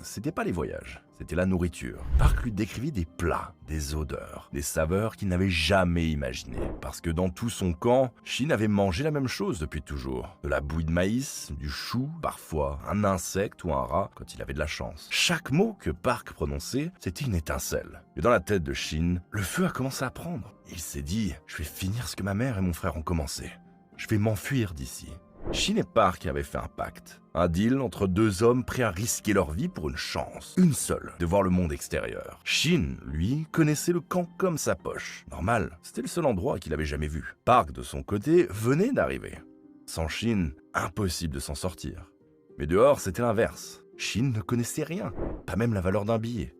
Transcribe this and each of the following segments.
C'était pas les voyages, c'était la nourriture. Park lui décrivit des plats, des odeurs, des saveurs qu'il n'avait jamais imaginées. Parce que dans tout son camp, Shin avait mangé la même chose depuis toujours. De la bouillie de maïs, du chou, parfois un insecte ou un rat quand il avait de la chance. Chaque mot que Park prononçait, c'était une étincelle. Et dans la tête de Shin, le feu a commencé à prendre. Il s'est dit « Je vais finir ce que ma mère et mon frère ont commencé. Je vais m'enfuir d'ici. » Shin et Park avaient fait un pacte. Un deal entre deux hommes prêts à risquer leur vie pour une chance, une seule, de voir le monde extérieur. Shin, lui, connaissait le camp comme sa poche. Normal, c'était le seul endroit qu'il avait jamais vu. Park, de son côté, venait d'arriver. Sans Shin, impossible de s'en sortir. Mais dehors, c'était l'inverse. Shin ne connaissait rien, pas même la valeur d'un billet.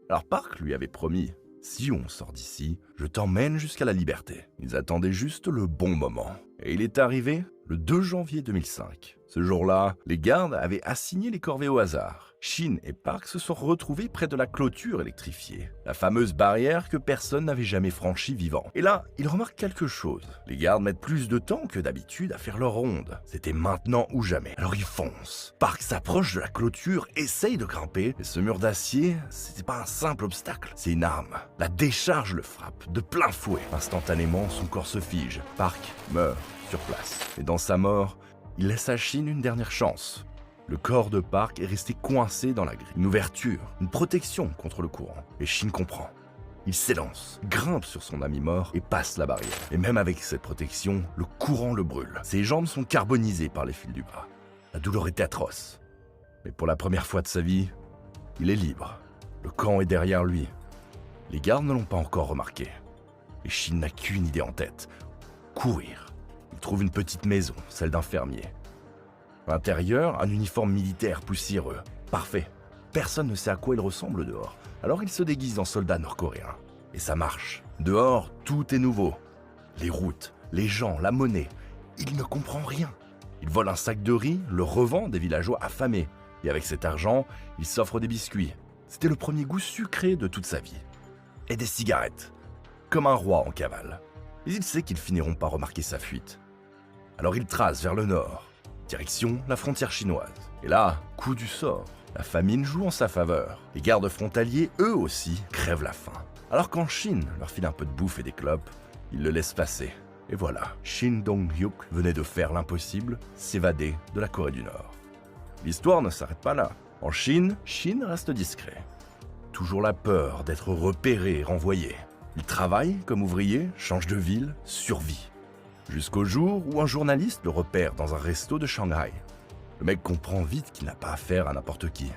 Alors Park lui avait promis « Si on sort d'ici, je t'emmène jusqu'à la liberté. » Ils attendaient juste le bon moment. Et il est arrivé le 2 janvier 2005. Ce jour-là, les gardes avaient assigné les corvées au hasard. Shin et Park se sont retrouvés près de la clôture électrifiée, la fameuse barrière que personne n'avait jamais franchie vivant. Et là, ils remarquent quelque chose. Les gardes mettent plus de temps que d'habitude à faire leur ronde. C'était maintenant ou jamais. Alors ils foncent. Park s'approche de la clôture, essaye de grimper, et ce mur d'acier, c'était pas un simple obstacle, c'est une arme. La décharge le frappe de plein fouet. Instantanément, son corps se fige. Park meurt sur place. Et dans sa mort, il laisse à Shin une dernière chance. Le corps de Park est resté coincé dans la grille. Une ouverture, une protection contre le courant. Et Shin comprend. Il s'élance, grimpe sur son ami mort et passe la barrière. Et même avec cette protection, le courant le brûle. Ses jambes sont carbonisées par les fils du bras. La douleur était atroce. Mais pour la première fois de sa vie, il est libre. Le camp est derrière lui. Les gardes ne l'ont pas encore remarqué. Et Shin n'a qu'une idée en tête. Courir. Il trouve une petite maison, celle d'un fermier. À l'intérieur, un uniforme militaire poussiéreux. Parfait. Personne ne sait à quoi il ressemble dehors. Alors il se déguise en soldat nord-coréen. Et ça marche. Dehors, tout est nouveau. Les routes, les gens, la monnaie. Il ne comprend rien. Il vole un sac de riz, le revend des villageois affamés. Et avec cet argent, il s'offre des biscuits. C'était le premier goût sucré de toute sa vie. Et des cigarettes. Comme un roi en cavale. Mais il sait qu'ils finiront par remarquer sa fuite. Alors il trace vers le nord. Direction la frontière chinoise. Et là, coup du sort. La famine joue en sa faveur. Les gardes frontaliers, eux aussi, crèvent la faim. Alors quand Shin leur file un peu de bouffe et des clopes, ils le laissent passer. Et voilà, Shin Dong-hyuk venait de faire l'impossible, s'évader de la Corée du Nord. L'histoire ne s'arrête pas là. En Chine, Shin reste discret. Toujours la peur d'être repéré et renvoyé. Il travaille comme ouvrier, change de ville, survit. Jusqu'au jour où un journaliste le repère dans un resto de Shanghai. Le mec comprend vite qu'il n'a pas affaire à n'importe qui.